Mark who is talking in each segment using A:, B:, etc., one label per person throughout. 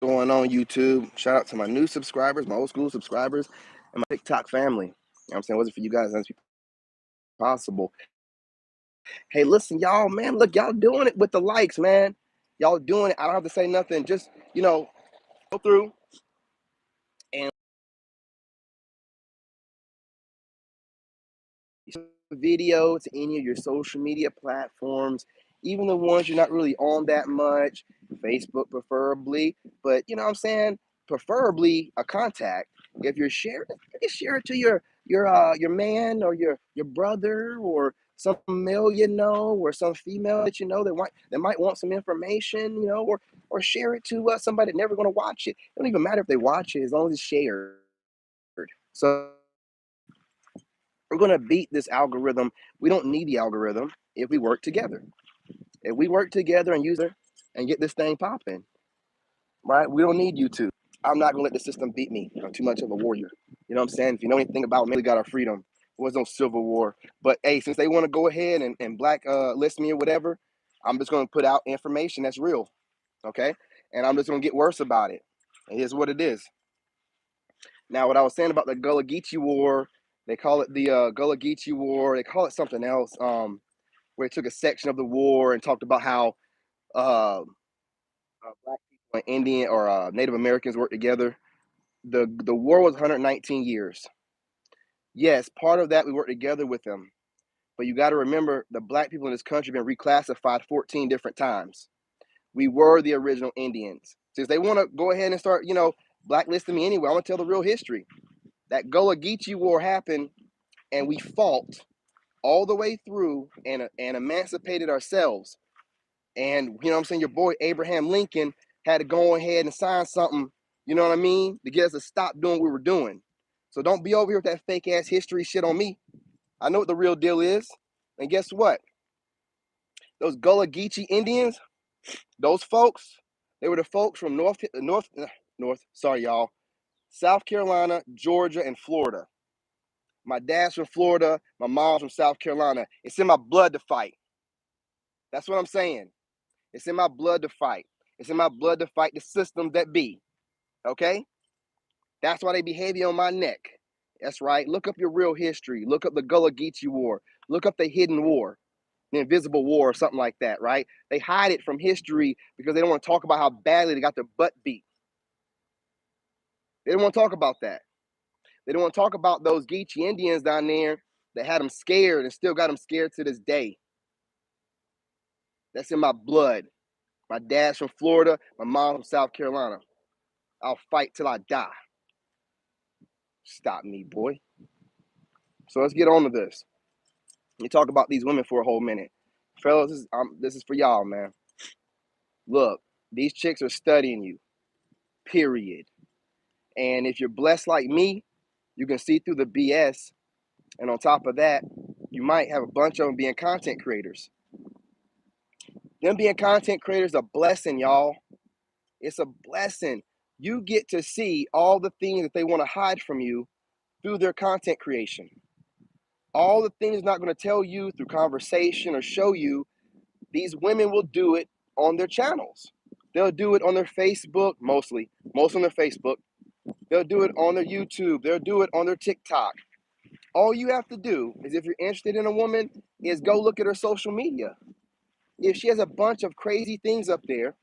A: Going on YouTube? Shout out to my new subscribers, my old school subscribers, and my TikTok family. You know what I'm saying? Was it for you guys? That's possible. Hey, listen, y'all, man, look, y'all doing it with the likes, man. Y'all doing it. I don't have to say nothing. Just, go through and video to any of your social media platforms, even the ones you're not really on that much, Facebook preferably, but you know what I'm saying? Preferably a contact. If you're sharing, you can share it to your man or your brother or some male or some female that that might want some information, or share it to somebody that's never going to watch it. It don't even matter if they watch it as long as it's shared. So we're going to beat this algorithm. We don't need the algorithm if we work together. If we work together and use it and get this thing popping, right? We don't need YouTube. I'm not going to let the system beat me. I'm too much of a warrior. You know what I'm saying? If you know anything about me, we got our freedom. There was no civil war. But hey, since they want to go ahead and black list me or whatever, I'm just going to put out information that's real. Okay? And I'm just going to get worse about it. And here's what it is. Now, what I was saying about the Gullah Geechee War, they call it the Gullah Geechee War. They call it something else, where they took a section of the war and talked about how black people and Indian or Native Americans worked together. The war was 119 years. Yes, part of that we worked together with them, but you got to remember the black people in this country have been reclassified 14 different times. We were the original Indians. Since they want to go ahead and start, blacklisting me anyway, I'm gonna tell the real history. That Gullah Geechee War happened, and we fought all the way through and emancipated ourselves. And you know what I'm saying, your boy Abraham Lincoln had to go ahead and sign something, you know what I mean, to get us to stop doing what we were doing. So don't be over here with that fake ass history shit on me. I know what the real deal is. And guess what? Those Gullah Geechee Indians, those folks, they were the folks from sorry y'all, South Carolina, Georgia, and Florida. My dad's from Florida, my mom's from South Carolina. It's in my blood to fight. That's what I'm saying. It's in my blood to fight. It's in my blood to fight the systems that be. Okay? That's why they be heavy on my neck. That's right. Look up your real history. Look up the Gullah Geechee War. Look up the hidden war, the invisible war, or something like that, right? They hide it from history because they don't want to talk about how badly they got their butt beat. They don't want to talk about that. They don't want to talk about those Geechee Indians down there that had them scared and still got them scared to this day. That's in my blood. My dad's from Florida, my mom's from South Carolina. I'll fight till I die. Stop me, boy. So let's get on to this. Let me talk about these women for a whole minute. Fellas, this is for y'all, man. Look, these chicks are studying you, period. And if you're blessed like me, you can see through the BS. And on top of that, you might have a bunch of them being content creators. Them being content creators is a blessing, y'all. It's a blessing. You get to see all the things that they want to hide from you through their content creation. All the things not going to tell you through conversation or show you, these women will do it on their channels. They'll do it on their Facebook, most on their Facebook. They'll do it on their YouTube. They'll do it on their TikTok. All you have to do is, if you're interested in a woman, is go look at her social media. If she has a bunch of crazy things up there,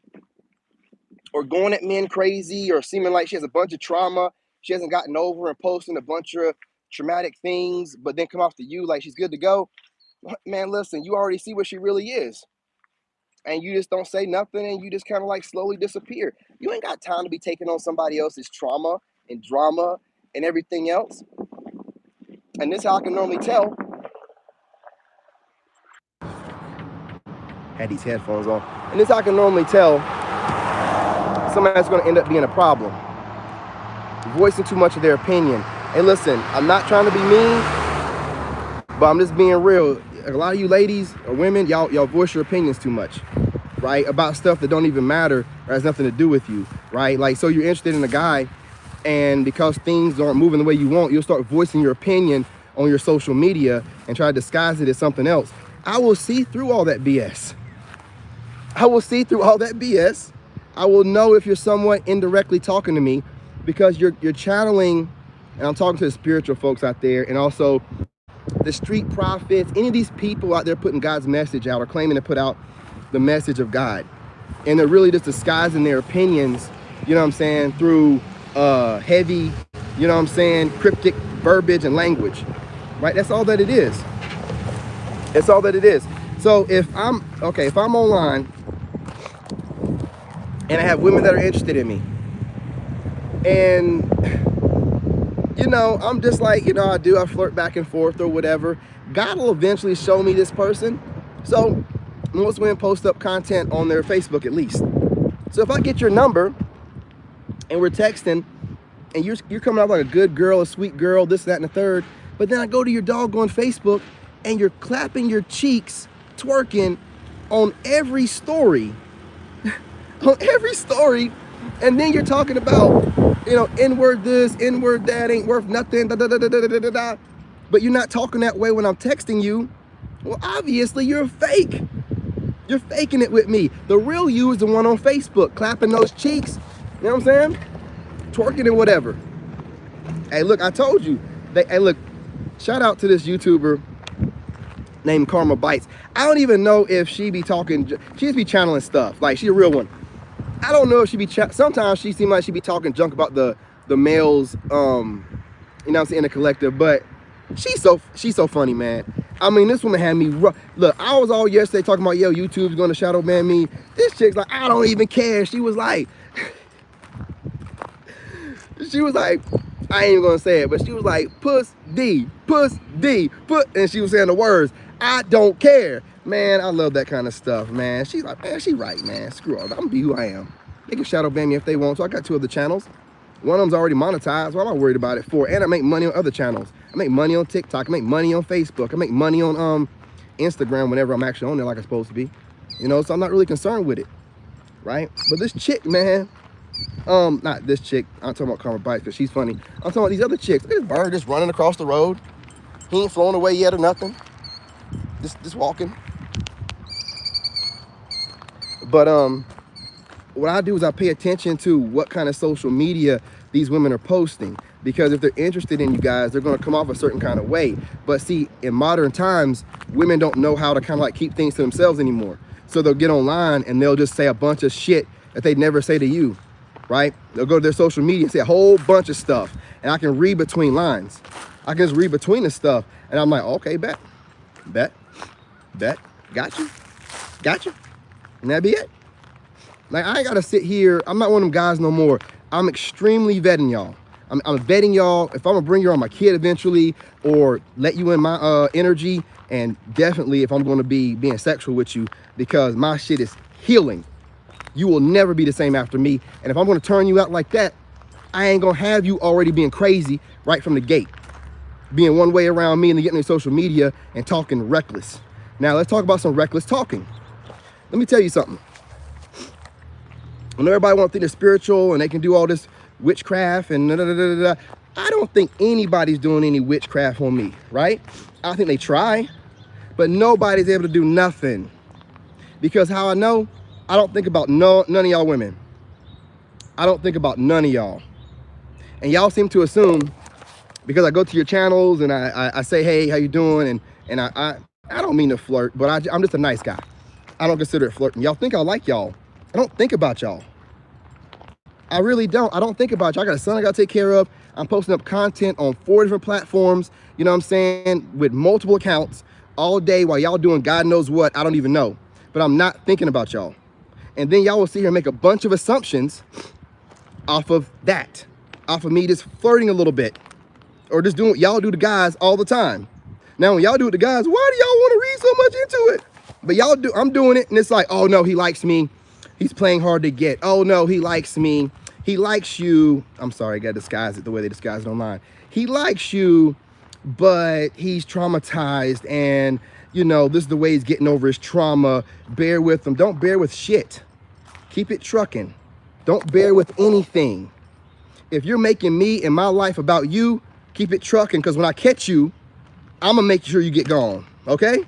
A: or going at men crazy, or seeming like she has a bunch of trauma she hasn't gotten over, and posting a bunch of traumatic things, but then come off to you like she's good to go, man, listen, you already see what she really is. And you just don't say nothing, and you just kind of like slowly disappear. You ain't got time to be taking on somebody else's trauma and drama and everything else. And this is how I can normally tell. Had these headphones on. And this is how I can normally tell somebody that's going to end up being a problem. Voicing too much of their opinion. Hey, listen, I'm not trying to be mean, but I'm just being real. A lot of you ladies or women, y'all voice your opinions too much, right? About stuff that don't even matter or has nothing to do with you, right? Like, so you're interested in a guy, and because things aren't moving the way you want, you'll start voicing your opinion on your social media and try to disguise it as something else. I will see through all that BS. I will see through all that BS, I will know if you're somewhat indirectly talking to me, because you're channeling, and I'm talking to the spiritual folks out there, and also the street prophets, any of these people out there putting God's message out or claiming to put out the message of God. And they're really just disguising their opinions, you know what I'm saying, through heavy, you know what I'm saying, cryptic verbiage and language, right? That's all that it is. That's all that it is. So if I'm online and I have women that are interested in me, and you know, I'm just like, you know, I flirt back and forth or whatever. God will eventually show me this person. So most women post up content on their Facebook at least. So if I get your number and we're texting and you're coming off like a good girl, a sweet girl, this, that, and the third, but then I go to your doggone Facebook and you're clapping your cheeks, twerking on every story, on every story, and then you're talking about, you know, N-word this, N-word that, ain't worth nothing, da, da, da, da, da, da, da, da. But you're not talking that way when I'm texting you. Well, obviously you're fake. You're faking it with me. The real you is the one on Facebook, clapping those cheeks, you know what I'm saying? Twerking and whatever. Hey, look, I told you. Hey, look, shout out to this YouTuber named Karma Bites. I don't even know if she be talking, she just be channeling stuff. Like, she a real one. I don't know if she be, sometimes she seems like she be talking junk about the males, you know what I'm saying, in the collective, but she's so funny, man. I mean, this woman had me rough. Look, I was all yesterday talking about, yo, YouTube's gonna shadow ban me. This chick's like, I don't even care. She was like, I ain't even gonna say it, but she was like, puss D, and she was saying the words, I don't care. Man, I love that kind of stuff, man. She's like, man, she right, man. Screw all that. I'm gonna be who I am. They can shadow ban me if they want. So I got 2 other channels. One of them's already monetized. What am I worried about it for? And I make money on other channels. I make money on TikTok. I make money on Facebook. I make money on Instagram whenever I'm actually on there like I'm supposed to be. You know, so I'm not really concerned with it, right? But this chick, man, not this chick. I'm talking about Karma Bites because she's funny. I'm talking about these other chicks. Look at this bird just running across the road. He ain't flown away yet or nothing. Just walking. But what I do is I pay attention to what kind of social media these women are posting, because if they're interested in you guys, they're going to come off a certain kind of way. But see, in modern times, women don't know how to kind of like keep things to themselves anymore. So they'll get online and they'll just say a bunch of shit that they'd never say to you, right? They'll go to their social media and say a whole bunch of stuff, and I can read between lines. I can just read between the stuff, and I'm like, okay, bet, got you, and that'd be it. Like, I ain't gotta sit here. I'm not one of them guys no more. I'm extremely vetting y'all. I'm vetting y'all. If I'm gonna bring you on my kid eventually, or let you in my energy, and definitely if I'm gonna be being sexual with you, because my shit is healing. You will never be the same after me. And if I'm gonna turn you out like that, I ain't gonna have you already being crazy right from the gate, being one way around me and then getting on social media and talking reckless. Now let's talk about some reckless talking. Let me tell you something. When everybody wants to think they're spiritual and they can do all this witchcraft and da, da, da, da, da, I don't think anybody's doing any witchcraft on me, right? I think they try, but nobody's able to do nothing. Because how I know? I don't think about none of y'all women. I don't think about none of y'all. And y'all seem to assume, because I go to your channels and I say, hey, how you doing? And I don't mean to flirt, but I'm just a nice guy. I don't consider it flirting. Y'all think I like y'all. I don't think about y'all. I really don't. I don't think about y'all. I got a son I got to take care of. I'm posting up content on 4 different platforms, you know what I'm saying, with multiple accounts all day while y'all doing God knows what. I don't even know. But I'm not thinking about y'all. And then y'all will sit here and make a bunch of assumptions off of that, off of me just flirting a little bit, or just doing what y'all do to guys all the time. Now, when y'all do it to guys, why do y'all want to read so much into it? But y'all do, I'm doing it, and it's like, oh no, he likes me. He's playing hard to get. Oh no, he likes me. He likes you. I'm sorry, I gotta disguise it the way they disguise it online. He likes you, but he's traumatized, and you know, this is the way he's getting over his trauma. Bear with him. Don't bear with shit. Keep it trucking. Don't bear with anything. If you're making me and my life about you, keep it trucking, because when I catch you, I'm gonna make sure you get gone, okay?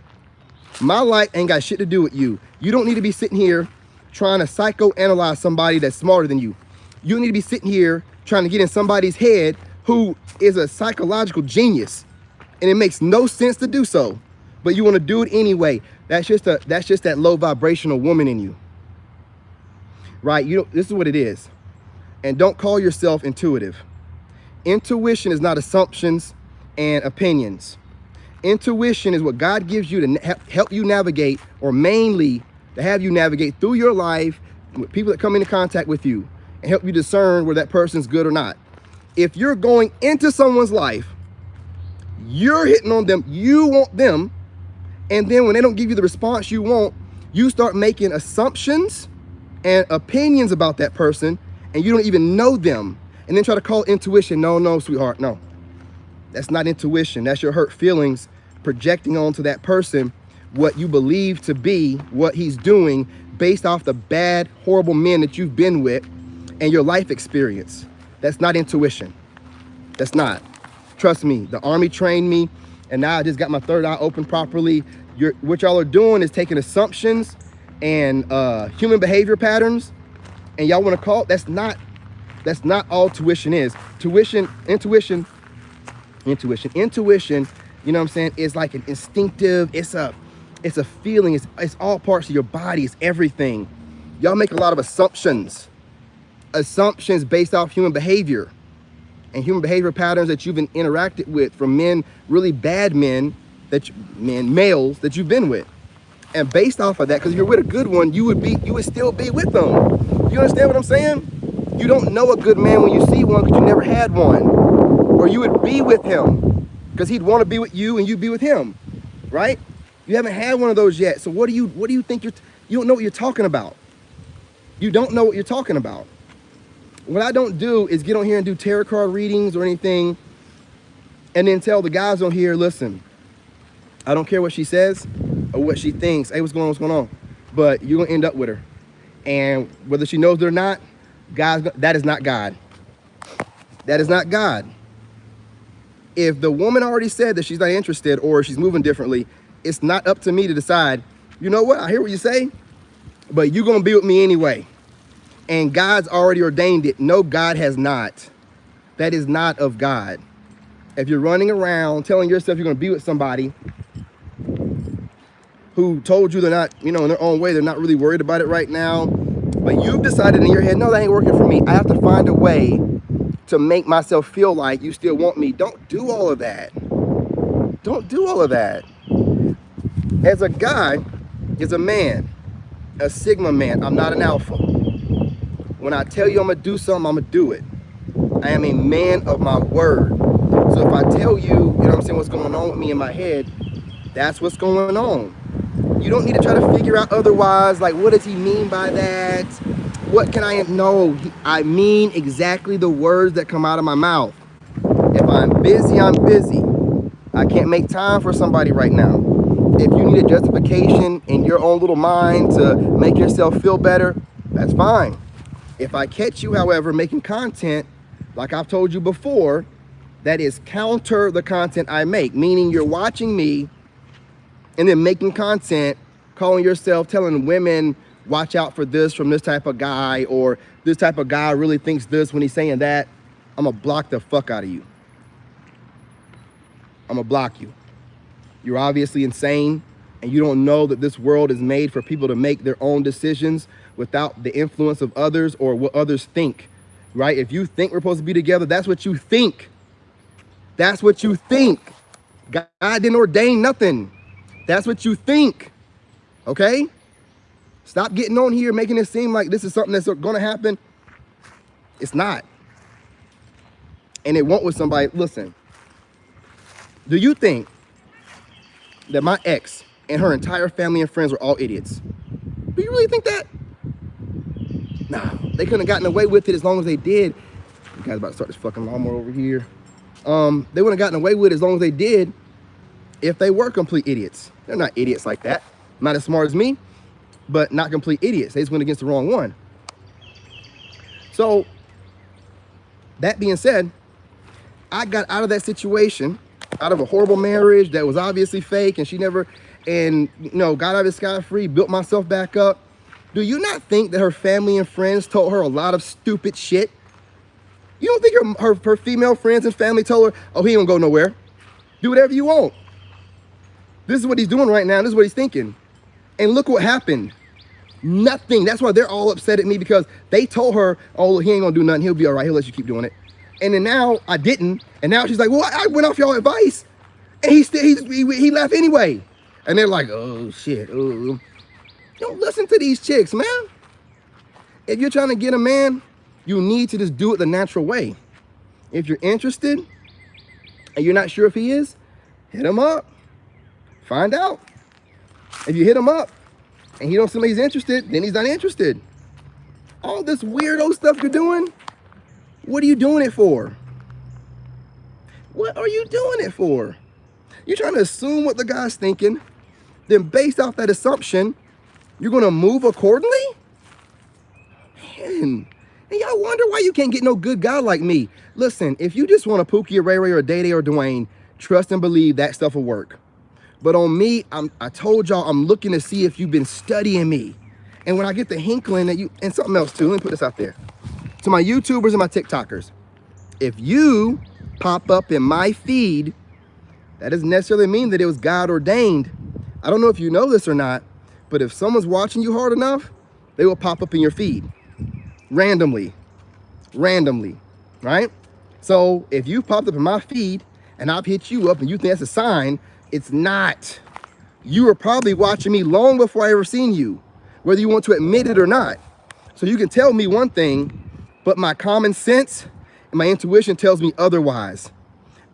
A: My life ain't got shit to do with you. You don't need to be sitting here trying to psychoanalyze somebody that's smarter than you. You need to be sitting here trying to get in somebody's head who is a psychological genius, and it makes no sense to do so, but you want to do it anyway. That's just that low vibrational woman in you, right? This is what it is. And don't call yourself intuitive. Intuition is not assumptions and opinions. Intuition is what God gives you to help you navigate, or mainly to have you navigate through your life with people that come into contact with you and help you discern where that person's good or not. If you're going into someone's life, you're hitting on them, you want them, and then when they don't give you the response you want, you start making assumptions and opinions about that person, and you don't even know them, and then try to call intuition. No, sweetheart, no. That's not intuition. That's your hurt feelings projecting onto that person what you believe to be what he's doing based off the bad, horrible men that you've been with and your life experience. That's not intuition. That's not. Trust me, the Army trained me, and now I just got my third eye open properly. What y'all are doing is taking assumptions and human behavior patterns, and y'all want to call it, that's not all tuition is. Intuition, you know what I'm saying, is like an instinctive, it's a feeling, it's all parts of your body, it's everything. Y'all make a lot of assumptions based off human behavior and human behavior patterns that you've been interacted with from men, really bad men, males that you've been with. And based off of that, because if you're with a good one, you would still be with them. You understand what I'm saying? You don't know a good man when you see one because you never had one. Or you would be with him because he'd want to be with you and you'd be with him, right? You haven't had one of those yet. So what do you think you don't know what you're talking about. You don't know what you're talking about. What I don't do is get on here and do tarot card readings or anything and then tell the guys on here, listen, I don't care what she says or what she thinks. Hey, what's going on? But you're going to end up with her. And whether she knows it or not, guys, that is not God. That is not God. If the woman already said that she's not interested or she's moving differently, it's not up to me to decide, you know what, I hear what you say, but you're going to be with me anyway. And God's already ordained it. No, God has not. That is not of God. If you're running around telling yourself you're going to be with somebody who told you they're not, in their own way, they're not really worried about it right now, but you've decided in your head, no, that ain't working for me. I have to find a way to make myself feel like you still want me. Don't do all of that. Don't do all of that. As a guy, as a man, a Sigma man, I'm not an alpha. When I tell you I'm going to do something, I'm going to do it. I am a man of my word. So if I tell you, what's going on with me in my head, that's what's going on. You don't need to try to figure out otherwise, like, what does he mean by that? What can I know? I mean exactly the words that come out of my mouth. If I'm busy, I'm busy. I can't make time for somebody right now. If you need a justification in your own little mind to make yourself feel better, that's fine. If I catch you, however, making content, like I've told you before, that is counter the content I make, meaning you're watching me and then making content, calling yourself, telling women, watch out for this from this type of guy, or this type of guy really thinks this when he's saying that, I'm gonna block the fuck out of you. I'm gonna block you. You're obviously insane, and you don't know that this world is made for people to make their own decisions without the influence of others or what others think, right? If you think we're supposed to be together, that's what you think. That's what you think. God didn't ordain nothing. That's what you think, okay? Stop getting on here making it seem like this is something that's going to happen. It's not. And it won't with somebody. Listen, do you think that my ex and her entire family and friends were all idiots? Do you really think that? No, they couldn't have gotten away with it as long as they did. You guys about to start this fucking lawnmower over here. They wouldn't have gotten away with it as long as they did if they were complete idiots. They're not idiots like that. Not as smart as me, but not complete idiots. They just went against the wrong one. So, that being said, I got out of that situation, out of a horrible marriage that was obviously fake, and got out of it scot-free, built myself back up, Do you not think that her family and friends told her a lot of stupid shit? You don't think her female friends and family told her, oh, he ain't gonna go nowhere. Do whatever you want. This is what he's doing right now. This is what he's thinking. And look what happened. Nothing. That's why they're all upset at me, because they told her, oh, he ain't gonna do nothing. He'll be all right. He'll let you keep doing it. And then now I didn't. And now she's like, well, I went off y'all advice. And he left anyway. And they're like, oh, shit. Oh. Don't listen to these chicks, man. If you're trying to get a man, you need to just do it the natural way. If you're interested and you're not sure if he is, hit him up. Find out. If you hit him up and he don't seem like he's interested, then he's not interested. All this weirdo stuff you're doing, what are you doing it for? What are you doing it for? You're trying to assume what the guy's thinking, then based off that assumption, you're gonna move accordingly? Man, and y'all wonder why you can't get no good guy like me. Listen, if you just want a Pookie or Ray Ray or Day Day or Dwayne, trust and believe that stuff will work. But on me, I told y'all I'm looking to see if you've been studying me. And when I get the hinkling that you, and something else too, let me put this out there. To my YouTubers and my TikTokers, if you pop up in my feed, that doesn't necessarily mean that it was God ordained. I don't know if you know this or not, but if someone's watching you hard enough, they will pop up in your feed randomly, right? So if you popped up in my feed and I've hit you up and you think that's a sign, it's not. You were probably watching me long before I ever seen you, whether you want to admit it or not. So you can tell me one thing, but my common sense and my intuition tells me otherwise.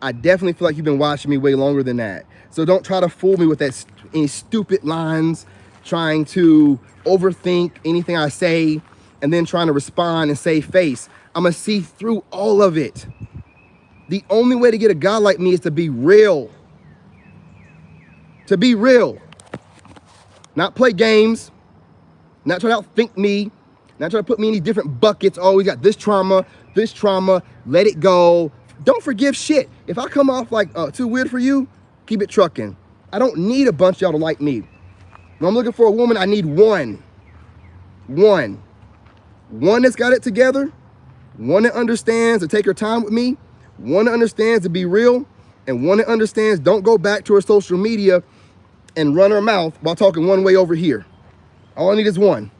A: I definitely feel like you've been watching me way longer than that. So don't try to fool me with that any stupid lines, trying to overthink anything I say, and then trying to respond and save face. I'm gonna see through all of it. The only way to get a guy like me is to be real. To be real. Not play games, not try to outthink me, not try to put me in these different buckets. Oh, we got this trauma, let it go. Don't forgive shit. If I come off like too weird for you, keep it trucking. I don't need a bunch of y'all to like me. When I'm looking for a woman, I need one. One that's got it together, one that understands to take her time with me, one that understands to be real, and one that understands don't go back to her social media and run her mouth while talking one way over here. All I need is one.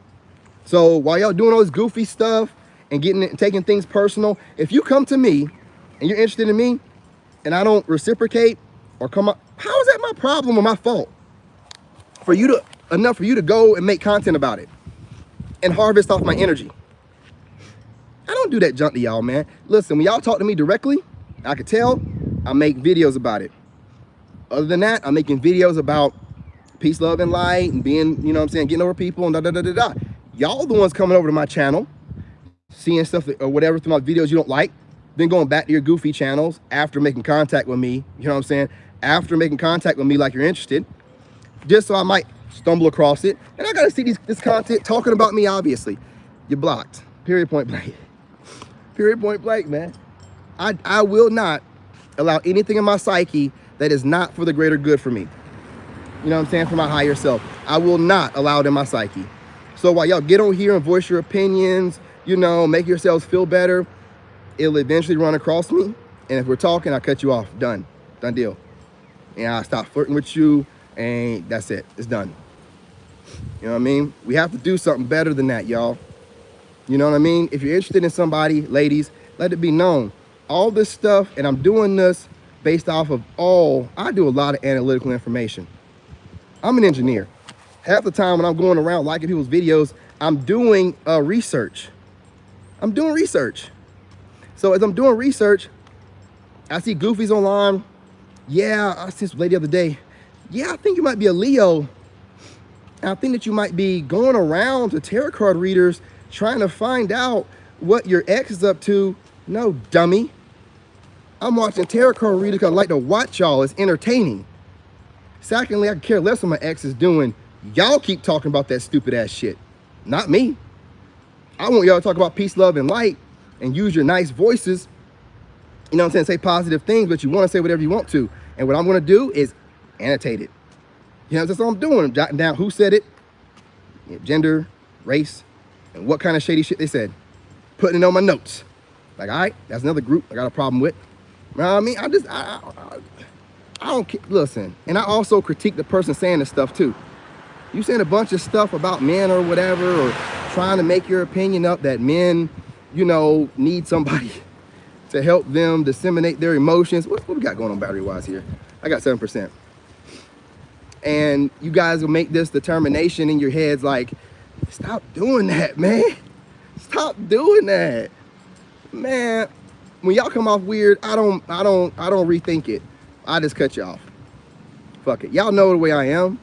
A: So while y'all doing all this goofy stuff and taking things personal, if you come to me and you're interested in me and I don't reciprocate or come up, how is that my problem or my fault? Enough for you to go and make content about it and harvest off my energy. I don't do that junk to y'all, man. Listen, when y'all talk to me directly, I could tell I make videos about it. Other than that, I'm making videos about peace, love, and light and being, you know what I'm saying, getting over people and da-da-da-da-da. Y'all the ones coming over to my channel, seeing stuff or whatever through my videos you don't like, then going back to your goofy channels after making contact with me, you know what I'm saying, after making contact with me like you're interested, just so I might stumble across it. And I gotta see this content talking about me, obviously. You're blocked. Period, point blank. Period, point blank, man. I will not allow anything in my psyche that is not for the greater good for me. You know what I'm saying? For my higher self. I will not allow it in my psyche. So while y'all get on here and voice your opinions, you know, make yourselves feel better, it'll eventually run across me. And if we're talking, I'll cut you off. Done. Done deal. And I'll stop flirting with you, and that's it. It's done. You know what I mean? We have to do something better than that, y'all. You know what I mean? If you're interested in somebody, ladies, let it be known. All this stuff, and I'm doing this based off of I do a lot of analytical information. I'm an engineer. Half the time when I'm going around liking people's videos, I'm doing research. I'm doing research. So as I'm doing research, I see goofies online. Yeah, I see this lady the other day. Yeah, I think you might be a Leo. And I think that you might be going around to tarot card readers trying to find out what your ex is up to. No, dummy. I'm watching tarot card readers because I like to watch y'all. It's entertaining. Secondly, I could care less what my ex is doing. Y'all keep talking about that stupid ass shit. Not me. I want y'all to talk about peace, love, and light and use your nice voices. You know what I'm saying? Say positive things, but you want to say whatever you want to. And what I'm going to do is annotate it. You know, that's all I'm doing. I'm jotting down who said it, gender, race, and what kind of shady shit they said. Putting it on my notes. Like, all right, that's another group I got a problem with. You know what I mean? I don't listen. And I also critique the person saying this stuff too. You saying a bunch of stuff about men or whatever, or trying to make your opinion up that men, you know, need somebody to help them disseminate their emotions. What we got going on battery-wise here? I got 7%. And you guys will make this determination in your heads like, stop doing that, man. Stop doing that. Man, when y'all come off weird, I don't rethink it. I just cut you off. Fuck it. Y'all know the way I am.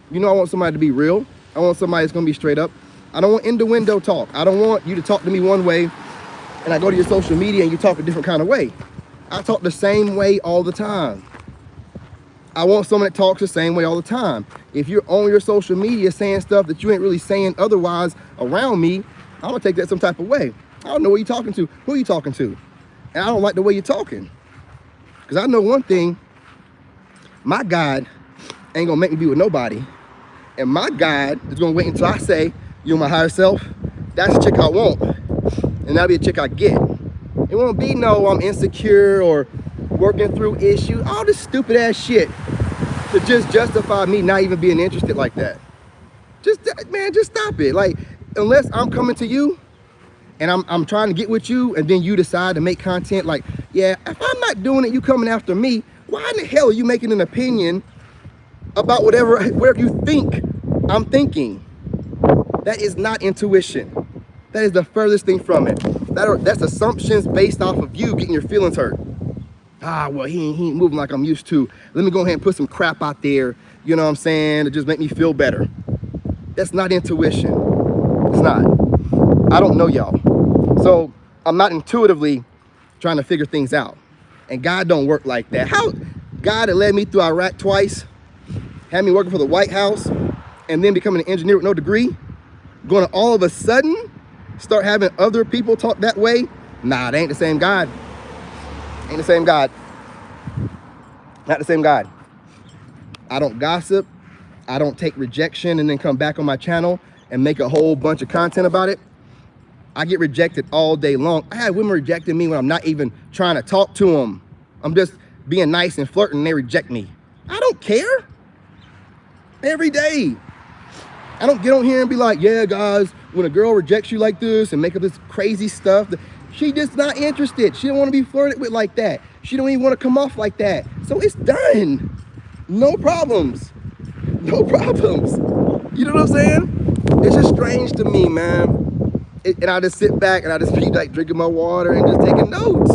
A: You know I want somebody to be real. I want somebody that's gonna be straight up. I don't want innuendo talk. I don't want you to talk to me one way and I go to your social media and you talk a different kind of way. I talk the same way all the time. I want someone that talks the same way all the time. If you're on your social media saying stuff that you ain't really saying otherwise around me, I'm gonna take that some type of way. I don't know what you're talking to, who you talking to. And I don't like the way you're talking. Because I know one thing, my God ain't gonna make me be with nobody. And my God is gonna wait until I say, you're my higher self. That's the chick I want. And that'll be a chick I get. It won't be no I'm insecure or working through issues, all this stupid ass shit to just justify me not even being interested like that. Just, man, just stop it. Like, unless I'm coming to you and I'm trying to get with you and then you decide to make content like, yeah, if I'm not doing it, you coming after me, why in the hell are you making an opinion about whatever you think I'm thinking? That is not intuition. That is the furthest thing from it. That's assumptions based off of you getting your feelings hurt. Ah, well, he ain't moving like I'm used to. Let me go ahead and put some crap out there, you know what I'm saying, to just make me feel better. That's not intuition. It's not. I don't know y'all. So I'm not intuitively trying to figure things out. And God don't work like that. How God had led me through Iraq twice, had me working for the White House, and then becoming an engineer with no degree, going to all of a sudden start having other people talk that way? Nah, they ain't the same God. Ain't the same God. Not the same God. I don't gossip. I don't take rejection and then come back on my channel and make a whole bunch of content about it. I get rejected all day long. I had women rejecting me when I'm not even trying to talk to them. I'm just being nice and flirting and they reject me. I don't care. Every day. I don't get on here and be like, yeah, guys, when a girl rejects you like this and make up this crazy stuff, she just not interested. She don't want to be flirted with like that. She don't even want to come off like that. So it's done. No problems. No problems. You know what I'm saying? It's just strange to me, man. And I just sit back and I just be like drinking my water and just taking notes.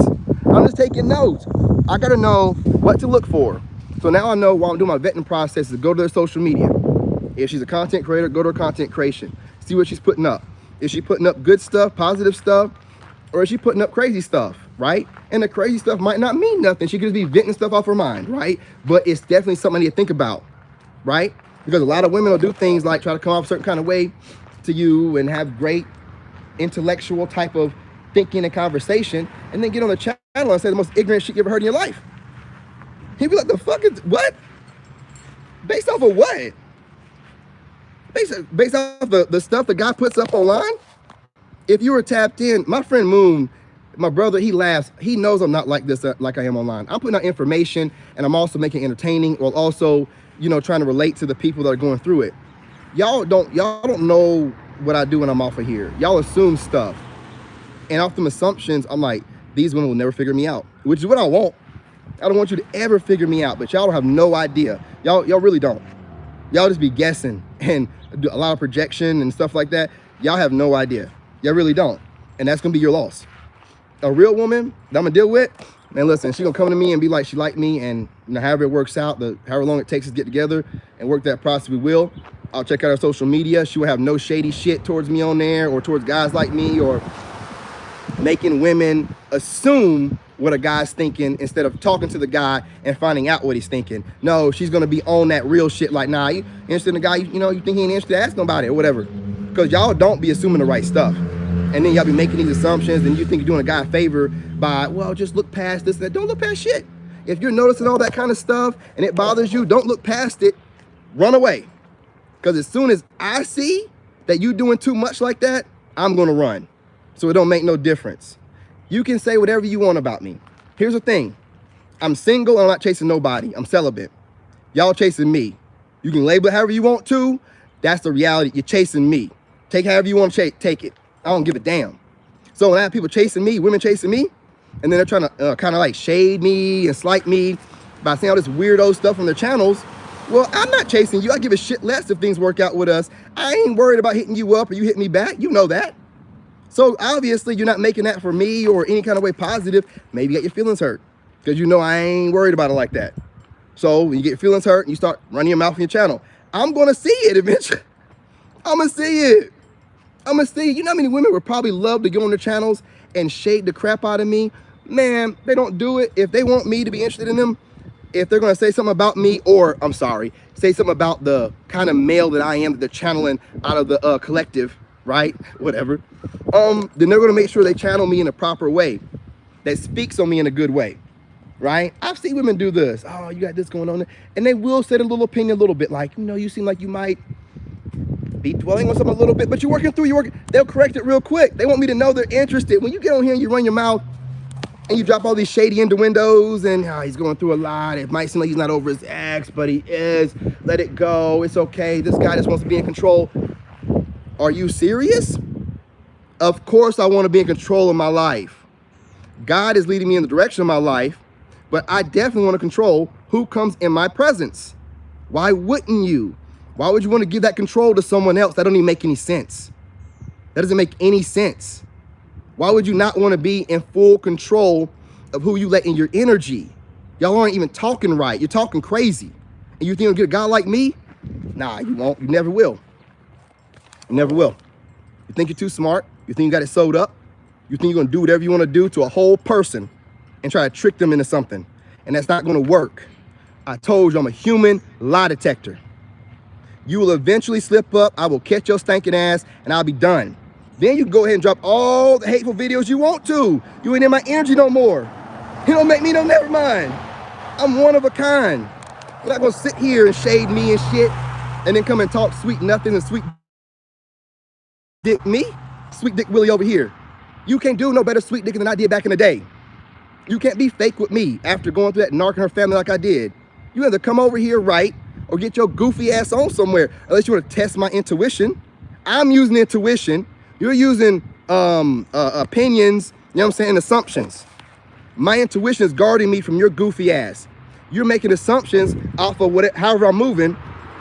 A: I'm just taking notes. I gotta know what to look for. So now I know while I'm doing my vetting process is go to their social media. If she's a content creator, go to her content creation. See what she's putting up. Is she putting up good stuff, positive stuff, or is she putting up crazy stuff, right? And the crazy stuff might not mean nothing. She could just be venting stuff off her mind, right? But it's definitely something I need to think about, right? Because a lot of women will do things like try to come off a certain kind of way to you and have great intellectual type of thinking and conversation, and then get on the channel and say the most ignorant shit you ever heard in your life. He'd be like, the fuck is, what? Based off of what? Based off the stuff the guy puts up online? If you were tapped in, my friend Moon, my brother, he laughs. He knows I'm not like this, like I am online. I'm putting out information and I'm also making it entertaining while also, you know, trying to relate to the people that are going through it. Y'all don't know what I do when I'm off of here. Y'all assume stuff. And off them assumptions, I'm like, these women will never figure me out, which is what I want. I don't want you to ever figure me out, but y'all don't have no idea. Y'all really don't. Y'all just be guessing and do a lot of projection and stuff like that. Y'all have no idea. Y'all really don't. And that's gonna be your loss. A real woman that I'm gonna deal with, man, listen, she gonna come to me and be like she liked me, and you know, however it works out, however long it takes us to get together and work that process, we will. I'll check out her social media. She will have no shady shit towards me on there or towards guys like me or making women assume what a guy's thinking instead of talking to the guy and finding out what he's thinking. No, she's gonna be on that real shit like, nah, you interested in the guy, you know, you think he ain't interested, ask him about it or whatever. Because y'all don't be assuming the right stuff. And then y'all be making these assumptions and you think you're doing a guy a favor by, well, just look past this and that. Don't look past shit. If you're noticing all that kind of stuff and it bothers you, don't look past it, run away. Because as soon as I see that you doing too much like that, I'm gonna run. So it don't make no difference. You can say whatever you want about me. Here's the thing. I'm single and I'm not chasing nobody. I'm celibate. Y'all chasing me. You can label it however you want to. That's the reality. You're chasing me. Take however you want to take it. I don't give a damn. So when I have people chasing me, women chasing me, and then they're trying to kind of like shade me and slight me by saying all this weirdo stuff on their channels, well, I'm not chasing you. I give a shit less if things work out with us. I ain't worried about hitting you up or you hit me back. You know that. So obviously you're not making that for me or any kind of way positive. Maybe you get your feelings hurt because you know I ain't worried about it like that. So when you get your feelings hurt and you start running your mouth on your channel, I'm going to see it eventually. I'm going to see it. I'm going to see it. You know how many women would probably love to go on their channels and shade the crap out of me? Man, they don't do it. If they want me to be interested in them, if they're going to say something about me, or I'm sorry, say something about the kind of male that I am that they're channeling out of the collective, right? Whatever. Then they're going to make sure they channel me in a proper way that speaks on me in a good way, right? I've seen women do this. Oh, you got this going on. And they will say a little opinion a little bit like, you know, you seem like you might be dwelling on something a little bit, but you're working through, they'll correct it real quick. They want me to know they're interested. When you get on here and you run your mouth and you drop all these shady innuendos and he's going through a lot. It might seem like he's not over his ex, but he is. Let it go. It's okay. This guy just wants to be in control. Are you serious? Of course I want to be in control of my life. God is leading me in the direction of my life, but I definitely want to control who comes in my presence. Why wouldn't you? Why would you want to give that control to someone else? That don't even make any sense. That doesn't make any sense. Why would you not want to be in full control of who you let in your energy? Y'all aren't even talking right. You're talking crazy. And you think you'll get a guy like me? Nah, you won't. You never will. You never will. You think you're too smart. You think you got it sewed up. You think you're going to do whatever you want to do to a whole person and try to trick them into something. And that's not going to work. I told you I'm a human lie detector. You will eventually slip up. I will catch your stinking ass and I'll be done. Then you can go ahead and drop all the hateful videos you want to. You ain't in my energy no more. You don't make me no, never mind. I'm one of a kind. You're not gonna sit here and shade me and shit and then come and talk sweet nothing and sweet dick me. Sweet dick Willie over here. You can't do no better sweet dick than I did back in the day. You can't be fake with me after going through that narc and her family like I did. You either come over here right or get your goofy ass on somewhere, unless you want to test my intuition. I'm using intuition. You're using opinions, you know what I'm saying, assumptions. My intuition is guarding me from your goofy ass. You're making assumptions off of however I'm moving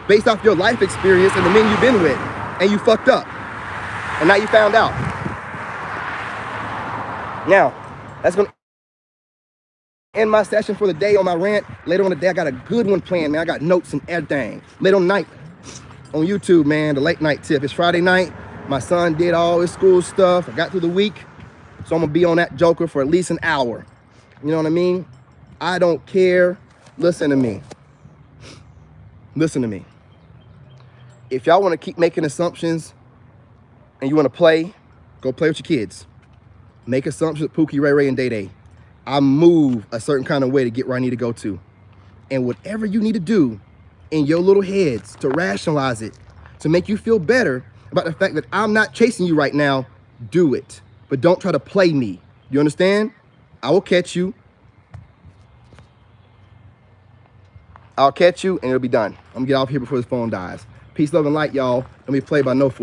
A: based off your life experience and the men you've been with, and you fucked up. And now you found out. Now, that's gonna end my session for the day on my rant. Later on the day, I got a good one planned, man. I got notes and everything. Later on night on YouTube, man, the late night tip. It's Friday night. My son did all his school stuff. I got through the week. So I'm gonna be on that joker for at least an hour. You know what I mean? I don't care. Listen to me. Listen to me. If y'all wanna keep making assumptions and you wanna play, go play with your kids. Make assumptions with Pookie, Ray Ray, and Day Day. I move a certain kind of way to get where I need to go to. And whatever you need to do in your little heads to rationalize it, to make you feel better about the fact that I'm not chasing you right now, do it. But don't try to play me. You understand? I will catch you. I'll catch you and it'll be done. I'm gonna get off here before this phone dies. Peace, love, and light, y'all. Don't be played by no fool.